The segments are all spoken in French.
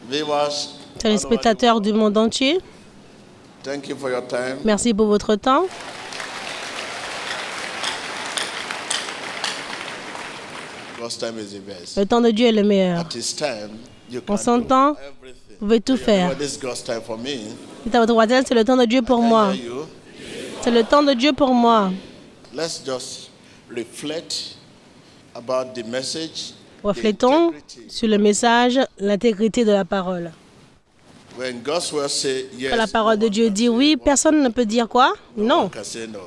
Viewers, téléspectateurs du monde entier, thank you for your time. merci pour votre temps. God's time is the best. Le temps de Dieu est le meilleur. At His time, you En can son do temps, everything. vous pouvez tout faire. But this is God's time for me. Dites à votre voisin, c'est le temps de Dieu pour moi. Hear you. C'est le temps de Dieu pour moi. Let's just reflect about the message. Reflétons the integrity. sur le message, l'intégrité de la parole. When God's word say yes, Quand la parole de Dieu dit oui, personne ne peut dire quoi? Non. one can say no.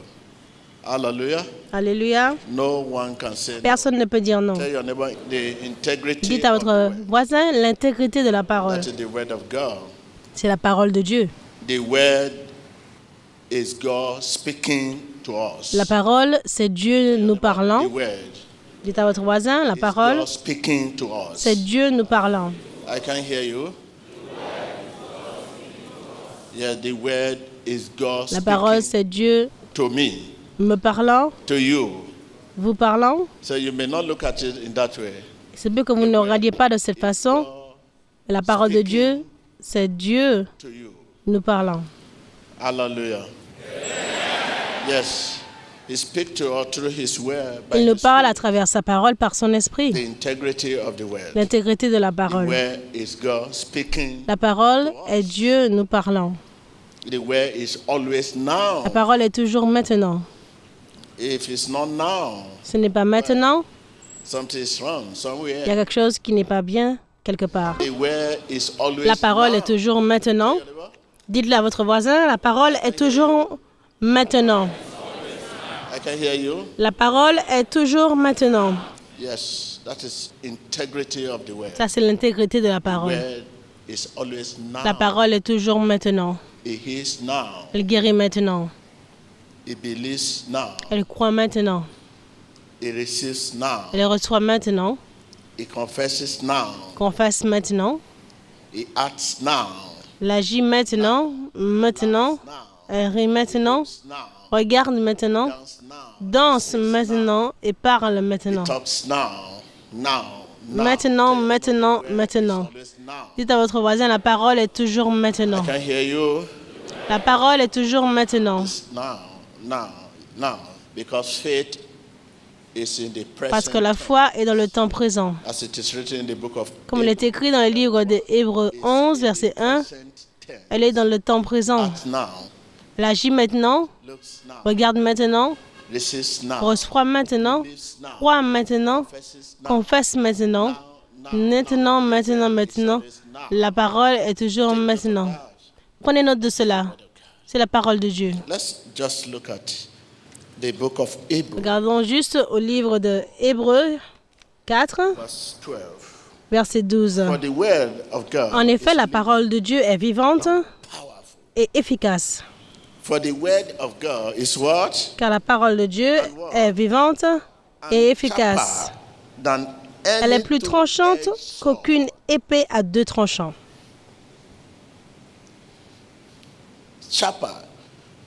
Hallelujah. Alléluia. No one can say no. Personne ne peut dire non. Tell your neighbor the integrity Dites à of the votre word. voisin l'intégrité de la parole. That is the word of God. C'est la parole de Dieu. The word is God speaking to us. La parole, c'est Dieu nous The parlant. word Dites à votre voisin, la is parole, God speaking to us. c'est Dieu nous parlant. I can hear you. Yeah, the word is God La parole, speaking c'est Dieu to me, me parlant, to you. vous parlant. So you may not look at it in that way. C'est peu que vous ne regardiez pas de cette façon. God Mais la parole de Dieu, c'est Dieu to you. nous parlant. Hallelujah. Yes. He speaks to us through His word. By Il nous His parle à Spirit. travers sa parole par son esprit. The integrity of the word. L'intégrité de la The parole. word is God speaking. La parole est Dieu nous parlant. The word is always now. La parole est toujours maintenant. If it's not now, Ce n'est pas maintenant, something is wrong il y a somewhere. quelque chose qui n'est pas bien quelque part. The word is always La parole now. est toujours maintenant. Dites-le à votre voisin, la parole est toujours maintenant. I can hear you. La parole est toujours maintenant. Yes, that is integrity of the word. Ça, c'est l'intégrité de la The parole. word is always now. La parole est toujours maintenant. It heals now. Elle guérit maintenant. It believes now. Elle croit maintenant. It receives now. Elle reçoit maintenant. It confesses now. Confesse maintenant. It acts now. Elle agit maintenant. Maintenant. Now. Elle rit maintenant. Now. Regarde maintenant. Dance now. Danse maintenant et parle maintenant. It talks now. Now. Now. Maintenant, maintenant, maintenant. Always now. Dites à votre voisin, la parole est toujours maintenant. I can hear you. La parole est toujours maintenant. Now. Now. Now. Because faith is in the present. Parce que la foi est dans le temps présent. As it is written in the book of Comme il est écrit dans le livre de Hébreux 11, verset 1, present tense. elle est dans le temps présent. Act now. Elle agit maintenant, Looks now. regarde maintenant, Receives now. reçoit maintenant, Believes now. croit maintenant, Confesses now. confesse maintenant. Maintenant, maintenant, maintenant. La parole est toujours maintenant. Prenez note de cela. C'est la parole de Dieu. Let's just look at the book of Hebrews, Regardons juste au livre de Hébreux 4, verse 12. verset 12. For the word of God En effet, is la parole de Dieu est vivante powerful. et efficace. For the word of God is what? Car la parole de Dieu est vivante et efficace. Sharper than Elle est plus any tranchante two-edged sword. qu'aucune épée à deux tranchants. Sharper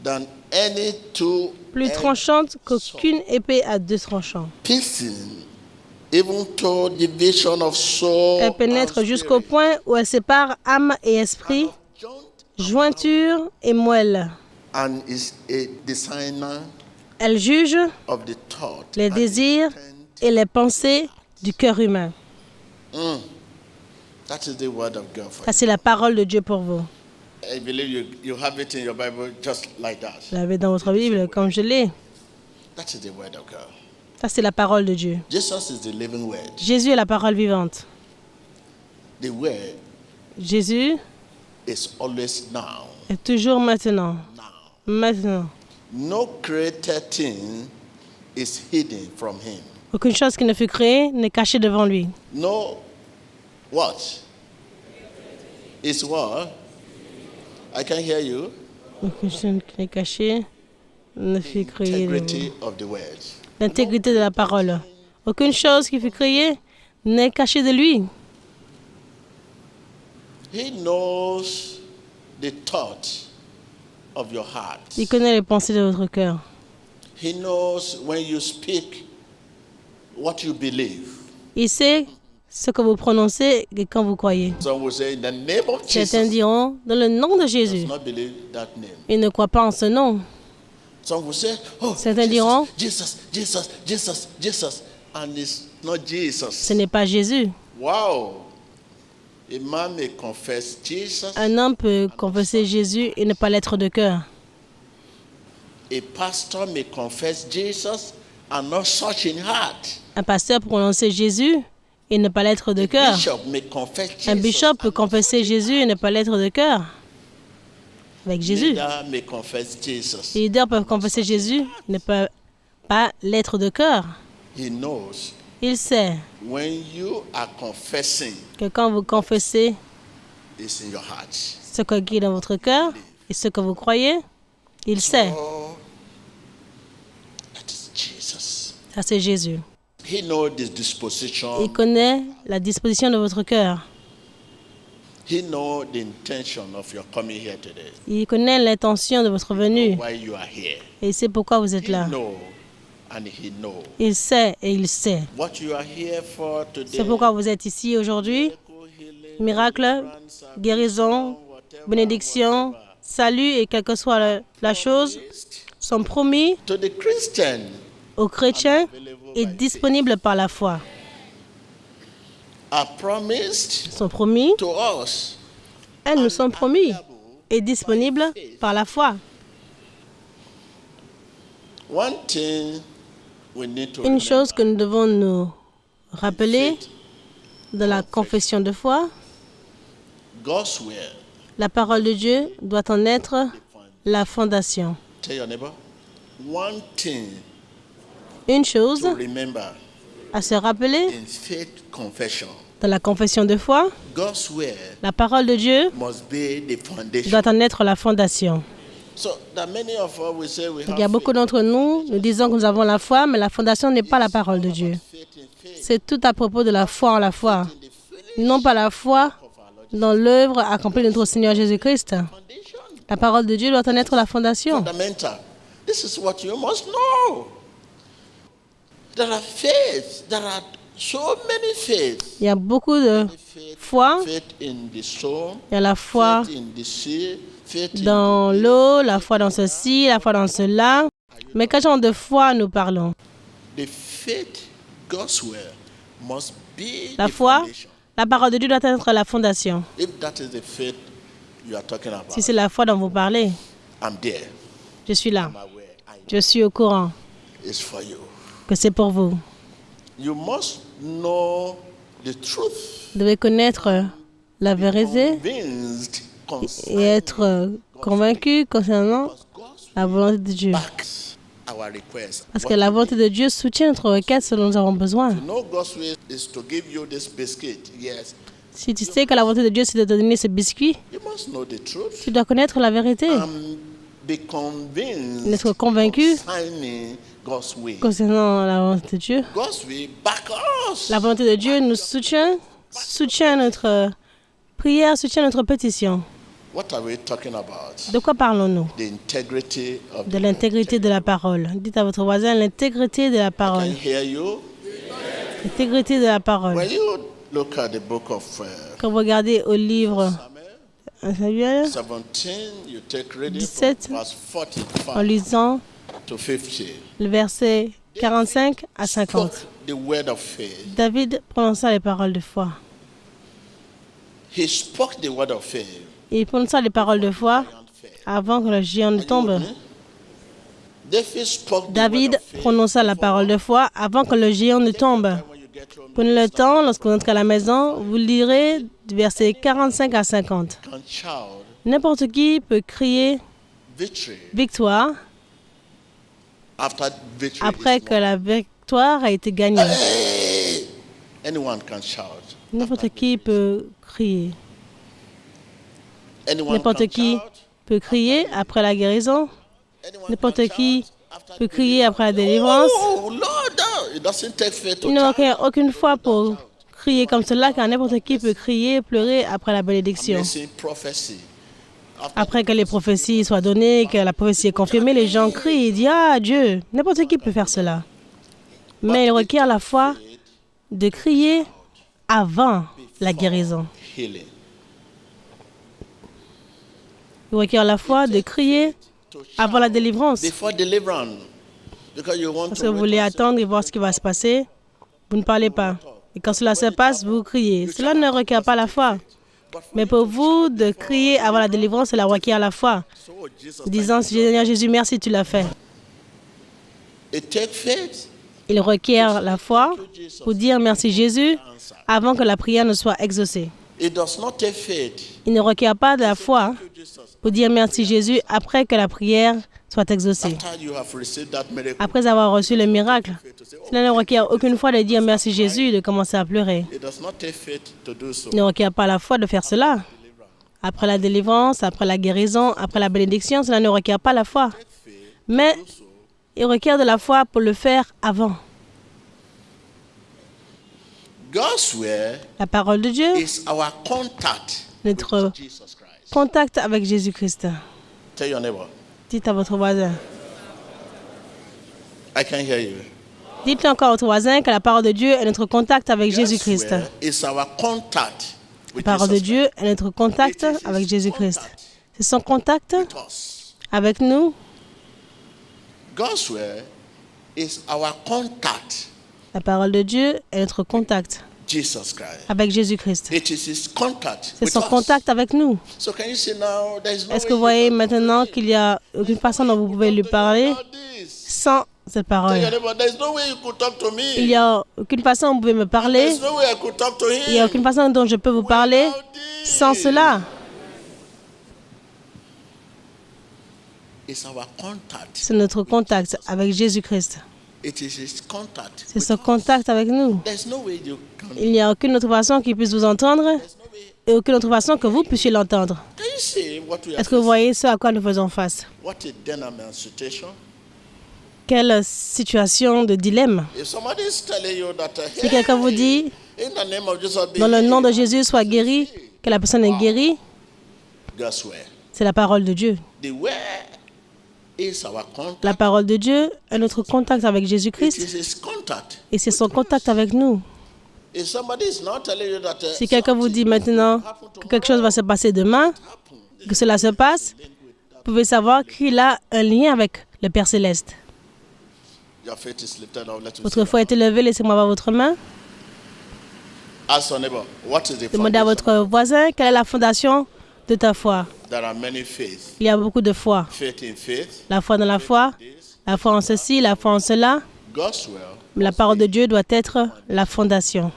than any two Plus tranchante qu'aucune épée à deux tranchants. piercing, even to division of soul Elle pénètre and jusqu'au spirit, point où elle sépare âme et esprit, of joint jointure et moelle. and is a designer Elle juge of the thought les and désirs intent. et les pensées du cœur humain. That is the word of God for Ça, c'est la parole de Dieu pour vous. you. I believe you have it in your Bible just like that. Vous l'avez dans votre Bible comme je l'ai. That is the word of God. Ça, c'est la parole de Dieu. Jesus is the living word. Jésus est la parole vivante. The word Jésus is always now. est toujours maintenant. Now. Maintenant. No created thing is hidden from him. Aucune chose qui ne fut créée n'est cachée devant lui. No what? Is what? I can hear you. Aucune chose qui n'est cachée ne fut créée devant lui. Integrity of the word. L'intégrité de la parole. Aucune chose qui fut créée n'est cachée de lui. He knows the thought of your heart. Il connaît les pensées de votre cœur. He knows when you speak what you believe. Il sait ce que vous prononcez et quand vous croyez. Some will say, in the name of Certains Jesus. diront, dans le nom de Does Jésus. not believe that name. Ils ne croient pas en ce nom. Some will say, oh, Certains diront, Jesus. And it's not Jesus. ce n'est pas Jésus. Wow. A man may confess Jesus. Un homme peut confesser Jésus et ne pas l'être de cœur. A pastor may confess Jesus and not such in heart. Un pasteur peut prononcer Jésus et ne pas l'être de cœur. Bishop may confess Jesus. Un bishop peut and not confesser Jésus et ne pas l'être de cœur. Avec Jésus. leader may confess Jesus. Les leaders peuvent confesser Jésus et ne pas l'être de cœur. He knows Il sait when you are confessing, que quand vous confessez it's in your heart. ce qui est dans votre cœur et ce que vous croyez, il sait. Oh, that is Jesus. Ça, c'est Jésus. He knows the disposition. Il connaît la disposition de votre cœur. He knows the intention of your coming here today. Il connaît l'intention de votre venue. Why you are here. Et il sait pourquoi vous êtes He là. knows and he knows. Il sait et il sait. What you are here for today. C'est pourquoi vous êtes ici aujourd'hui. Miracle, guérison, bénédiction, salut et quelle que soit la chose sont promis To the Christian, aux chrétiens et disponibles par la foi. are promised Sont promis, to us. elles nous sont promis et disponibles par la foi. One thing we need to Une chose remember. que nous devons nous rappeler de la confession de foi, God's will. la parole de Dieu doit en être la fondation. Tell your neighbor. One thing Une chose to remember à se rappeler in faith confession. dans la confession de foi, God's will la parole de Dieu must be the foundation. doit en être la fondation. So that many of us will say we Il y a have beaucoup d'entre nous, nous disons que nous avons la foi, mais la fondation n'est pas la parole de Dieu. faith in faith. C'est tout à propos de la foi en la foi. Non pas la foi dans l'œuvre accomplie de notre Seigneur Jésus-Christ. Foundation. La parole de Dieu doit en être la fondation. Fundamental. This is what you must know. There are faiths. There are so many faiths. Il y a beaucoup de foi. Faith in the soul. Il y a la foi Faith in the sea. Faith dans l'eau, la foi dans ceci, la foi dans cela. Mais quel genre de foi nous parlons? the faith, God's will, must be La the foi, foundation. la parole de Dieu doit être la fondation. If that is the faith you are talking about, Si c'est la foi dont vous parlez, I'm there. je suis là. I'm aware. Je suis au courant It's for you. que c'est pour vous. You must know the truth. Vous devez connaître la vérité Convinced et être convaincu concernant God's la volonté de Dieu. backs our request. Parce que la volonté de Dieu soutient notre requête ce dont nous avons besoin. You know God's will is to give you this biscuit. Yes. Si tu sais que la volonté de Dieu c'est de te donner ce biscuit, You must know the truth. tu dois connaître la vérité. Be convinced D'être convaincu concerning God's will. concernant la volonté de Dieu. God's will back us. La volonté de Dieu nous soutient notre prière, soutient notre pétition. What are we talking about? De quoi parlons-nous? The integrity of De l'intégrité de la parole. Dites à votre voisin l'intégrité de la I parole. can hear you. L'intégrité de la parole. When you look at the book of Quand vous regardez au livre Samuel Samuel, 17, you take reading 17, from verse en 45 lisant to 50. le verset 45 à Spoke 50. the word of faith. David prononça les paroles de foi. He spoke the word of faith. Il prononça les paroles de foi avant que le géant ne tombe. David spoke the word David of faith. prononça la parole de foi avant que le géant ne tombe. When you get home, Prenez le temps, lorsque vous entrez à la maison, vous lirez du verset 45 à 50. you can shout N'importe qui peut crier victory victoire after victory. après is que won. la victoire a été gagnée. Hey! Anyone can shout. N'importe qui peut crier. Anyone N'importe can qui shout. peut crier après la guérison. Anyone N'importe can qui shout after peut crier après la délivrance. Oh Lord, it doesn't take faith to Il ne shout. manque aucune fois pour crier comme cela, car n'importe qui peut crier, pleurer après la bénédiction. Amazing prophecy. Après que les prophéties soient données, que la prophétie est confirmée, les gens crient et disent « Ah, Dieu !» N'importe qui peut faire cela. Mais il requiert la foi de crier avant la guérison. healing. Il requiert la foi de crier To avant la shout délivrance. before deliverance. Because you want Parce que to vous wait voulez and attendre et voir ce qui va se passer. Vous ne parlez pas. Et quand cela se passe, vous criez. Cela ne requiert pas la foi. Mais pour vous, de crier avant la délivrance, cela requiert la foi. so Jesus, Disant, Seigneur Jésus, merci, tu l'as fait. it takes faith. Il requiert la foi pour dire merci Jésus avant que la prière ne soit exaucée. It does not take faith. Il ne requiert pas de la foi pour dire merci Jésus après que la prière soit exaucée. After you have received that miracle, Après avoir reçu le miracle, to say, cela ne requiert aucune fois de dire merci Jésus et de commencer à pleurer. it does not take faith to do so. Il ne requiert pas la foi de faire cela. Après la délivrance, après la guérison, après la bénédiction, cela ne requiert pas la foi. Mais il requiert de la foi pour le faire avant. God's word La parole de Dieu, is our contact notre with Jesus Christ. contact avec Jésus-Christ. Tell your neighbor, Dites à votre voisin. I can hear you. Dites encore à votre voisin que la parole de Dieu est notre contact avec God's Jésus-Christ. word is our contact La with parole de Jesus Dieu est notre contact It is his avec Jésus-Christ. contact C'est son contact with us. avec nous. God's word is our contact, La parole de Dieu est notre contact Jesus Christ. avec Jésus-Christ. It is his contact C'est with son us. contact avec nous. So can you see now there is no Est-ce que way vous voyez you can maintenant qu'il n'y a aucune façon dont vous pouvez lui parler talk this. sans cette parole? Tell your neighbor, there is no way you could talk to me. Il n'y a aucune façon dont vous pouvez me parler. There's no way I could talk to him. Il n'y a aucune façon dont je peux vous parler without this. sans cela. It's our contact. C'est notre contact avec Jésus-Christ. It is his contact. C'est with son us. contact avec nous. There's no way you can. Il n'y a aucune autre façon qu'il puisse vous entendre There's no way. et aucune autre façon que vous puissiez l'entendre. Can you see what we are Est-ce que vous facing? voyez ce à quoi nous faisons face? What a dynamic situation. Quelle situation de dilemme. If somebody is telling you that, Si quelqu'un vous dit, in the name of Jesus, be dans le nom de healed, Jésus, sois guéri, que la personne est guérie, God's word. c'est la parole de Dieu. The word is our contact. La parole de Dieu est notre contact avec It Jésus-Christ is his contact. et c'est son contact avec nous. If somebody is not telling you that, Si quelqu'un vous dit maintenant que quelque chose va se passer demain, que cela se passe, vous pouvez savoir qu'il a un lien avec le Père Céleste. your faith is lifted up, let us Votre foi est élevée, laissez-moi voir votre main. ask your neighbor, what is the Demandez à foundation? votre voisin quelle est la fondation de ta foi. There are many faiths. Il y a beaucoup de foi. Faith in faith. La foi dans la foi, la foi en ceci, la foi en cela. God's will. La parole de Dieu doit être la fondation.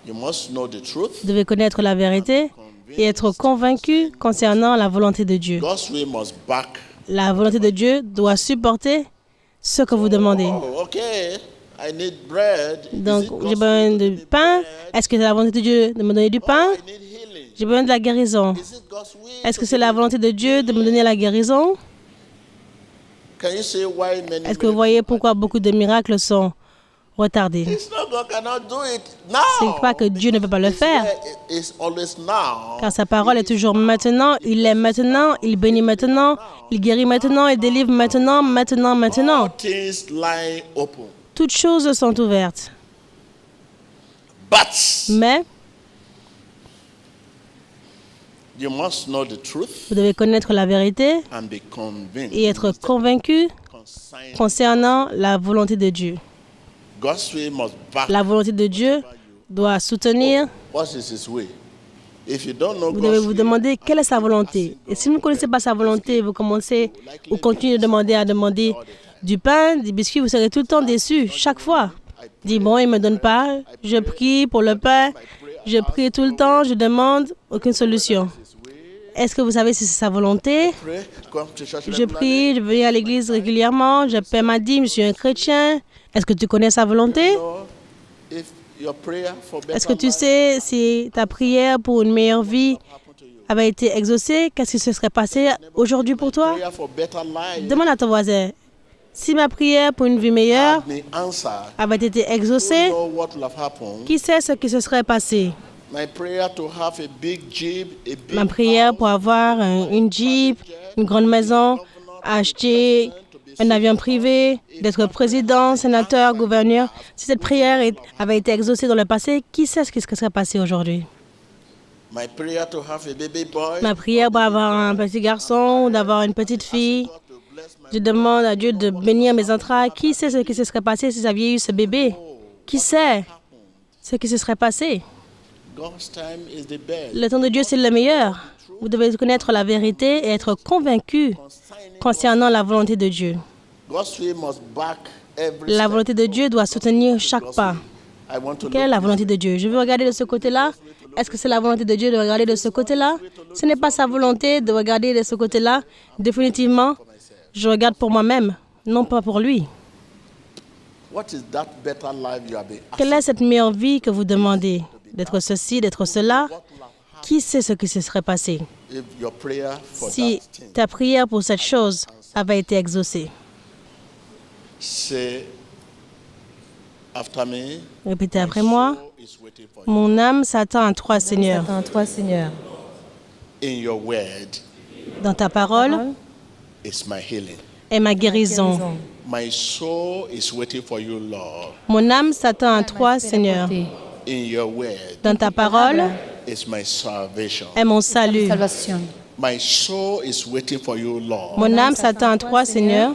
You must know the truth. Vous devez connaître la vérité et être convaincu concernant la volonté de Dieu. God's will must back. La volonté de Dieu doit supporter ce que vous demandez. Oh, okay. I need bread. Is Donc, it j'ai God's besoin will to de give me pain. bread? Est-ce que c'est la volonté de Dieu de me donner du pain? I need healing. J'ai besoin de la guérison. Is it God's will Est-ce que to c'est la give me- volonté de Dieu de me donner la guérison? Can you say why many Est-ce que vous voyez pourquoi beaucoup de miracles sont retardés? It's not God cannot do it now. C'est pas que Dieu ne peut pas le faire. It's always now. Car sa parole est toujours maintenant, il l'aime maintenant, il bénit maintenant, il guérit maintenant, il délivre maintenant, maintenant, maintenant. All things lie open. Toutes choses sont ouvertes. But Mais you must know the truth vous devez connaître la vérité and be convinced et être convaincu concerning concernant la volonté de Dieu. God's way must back. La volonté de Dieu doit soutenir. What is his way? If you don't know Vous devez God's vous way, demander quelle est sa volonté. Et si vous ne connaissez pas sa volonté, vous commencez ou continuez de demander du pain, des biscuits, vous serez tout le temps déçu, chaque fois. Dis bon, il ne me donne pas, je prie pour le pain, je prie tout le temps, je demande, aucune solution. Est-ce que vous savez si c'est sa volonté? pray, come to church Je regularly. prie, je viens à l'église régulièrement, je paie ma dîme, je suis un chrétien. Est-ce que tu connais sa volonté? Or if your prayer for better Est-ce que tu life sais si ta prière pour une meilleure vie happened to you, avait été exaucée? Qu'est-ce qui se serait passé aujourd'hui pour toi? prayer for better life Demande à ton voisin, si ma prière pour une vie meilleure had been answered, avait été who exaucée, know what will have happened? qui sait ce qui se serait passé? My prayer to have a big jeep, a big Ma prière pour avoir une Jeep, une grande maison, acheter un avion privé, d'être président, sénateur, gouverneur. Si cette prière avait été exaucée dans le passé, qui sait ce qui serait passé aujourd'hui? My prayer to have a baby boy. Ma prière pour avoir un petit garçon ou d'avoir une petite fille. God to bless my Je demande à Dieu de bénir mes entrailles. Qui sait ce qui se serait passé si j'avais eu ce bébé? Qui sait ce qui se serait passé? God's time is the best. Le temps de Dieu, c'est le meilleur. Vous devez connaître la vérité et être convaincu concernant la volonté de Dieu. God's will must back every La step. volonté de Dieu doit soutenir chaque pas. I want to Quelle est look la volonté de Dieu? Je veux regarder de ce côté-là. Est-ce que c'est la volonté de Dieu de regarder de ce côté-là? Ce n'est pas sa volonté de regarder de ce côté-là. Définitivement, je regarde pour moi-même, non pas pour lui. what is that better life you have been Quelle est cette meilleure vie que vous demandez? D'être ceci, d'être cela? Qui sait ce qui se serait passé if your prayer for si that thing? ta prière pour cette chose avait été exaucée? Say after me. Répétez après moi. Soul is waiting for you. Mon âme s'attend à toi, Seigneur. Attends, toi, Seigneur. In your word Dans ta parole is my healing. est ma guérison. My soul is waiting for you, Lord. Mon âme s'attend à toi, Seigneur. In your word Dans ta parole is my salvation. est mon salut. Salvation. My soul is waiting for you, Lord. Mon âme s'attend à toi, Seigneur.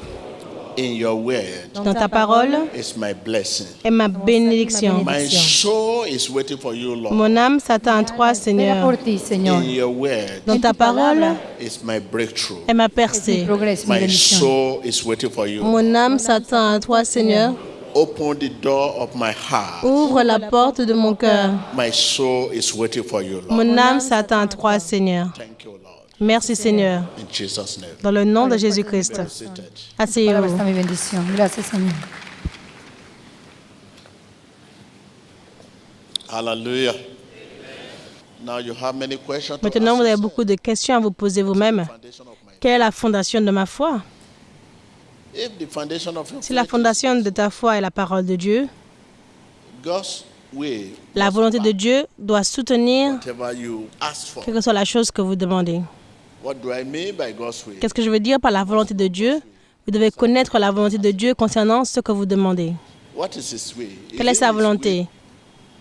In your word Dans ta parole is my blessing. est ma bénédiction. My soul is waiting for you, Lord. Mon âme s'attend à toi, Espera Seigneur. por ti, Señor. In your word Dans ta parole is my breakthrough. est ma Es mi percée. progreso, mi My bendición. soul is waiting for you. Mon âme s'attend à toi, Seigneur. Open the door of my heart. Ouvre la porte de mon cœur. My soul is waiting for you, Lord. Mon âme s'attend à toi, Seigneur. Thank you, Lord. Merci, Seigneur. In Jesus' name. Dans le nom de Jésus-Christ. Seated. Palabra Asseyez-vous. está mi bendición. Gracias, Señor. Hallelujah. Now you have many questions. To Maintenant, ask vous avez yourself. beaucoup de questions à vous poser vous-même. Foundation of my- Quelle est la fondation de ma foi? If the foundation of your Si la faith fondation de ta foi est la parole de Dieu, is God's way, la volonté de Dieu doit soutenir whatever you ask for. quelle que soit la chose que vous demandez. What do I mean by God's way? Qu'est-ce que je veux dire par la volonté de Dieu? Vous devez connaître la volonté de Dieu concernant ce que vous demandez. What is His way? Quelle est Is it sa His way volonté?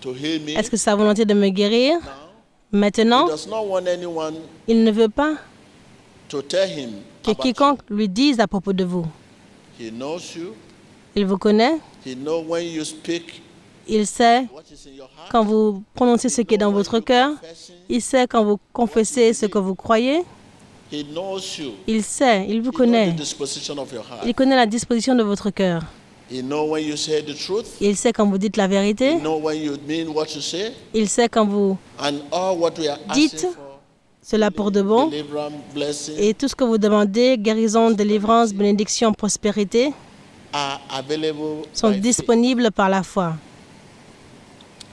to heal me Est-ce que c'est sa volonté de me guérir now? maintenant? He does not want anyone Il ne veut pas to tell him que about quiconque lui dise à propos de vous. you. He knows you. Il vous connaît, He knows when you speak il sait what is in your heart. quand vous prononcez ce qui est dans votre cœur, il sait quand vous confessez ce que vous croyez, He knows you. il sait, il vous He knows connaît, the disposition of your heart. il connaît la disposition de votre cœur. He knows when you say the truth. Il sait quand vous dites la He vérité, knows when you mean what you say. il sait quand vous And all what we are dites asking for, cela pour de bon, deliverance, blessing, et tout ce que vous demandez, guérison, délivrance, bénédiction, prospérité, are available sont by faith. disponibles par la foi.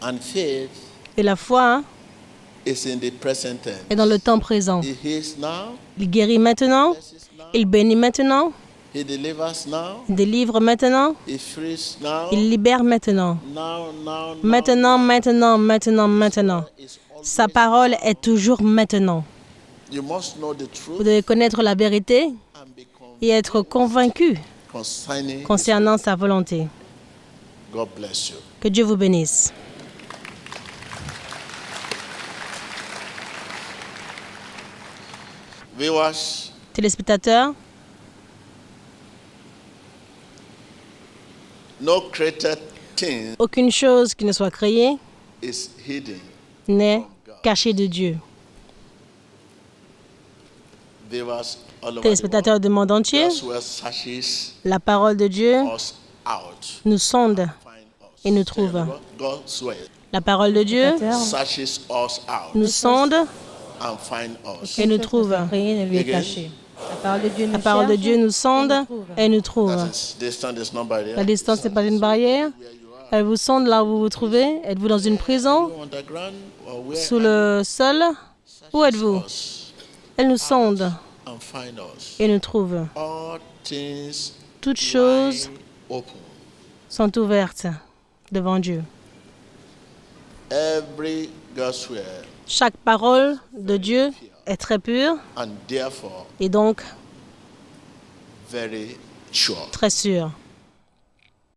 And faith Et la foi is in the present tense. est dans le temps présent. He heals now. Il guérit maintenant, Blesses now. il bénit maintenant, He delivers now. il délivre maintenant, He frees now. il libère maintenant. Now. Maintenant, maintenant, maintenant, maintenant. Is all- Sa parole est toujours maintenant. You must know the Vous truth devez connaître la vérité and be et être convaincu concerning. concernant sa volonté. God bless you. Que Dieu vous bénisse. Viewers, Téléspectateurs, no created thing aucune chose qui ne soit créée is hidden. n'est cachée de Dieu. Viewers all over the Téléspectateurs du monde world. entier, God's word searches la parole de Dieu us out. nous sonde Find us. et nous trouve. God's word La parole de Dieu searches us out nous sonde and find us. et nous trouve. Rien ne lui est Again. caché. La parole de Dieu nous La parole de cherche Dieu nous sonde et nous trouve. That is, distance is not barrier. La distance n'est pas une barrière. Elle vous sonde là où vous vous trouvez. Êtes-vous dans une prison, Underground or where sous le sol? Où êtes-vous? us Elle nous sonde and find us. et nous trouve. All things Toutes choses lie open. sont ouvertes devant Dieu. Every God's word Chaque parole de Dieu est très pure and therefore et donc very Sure. très sûr.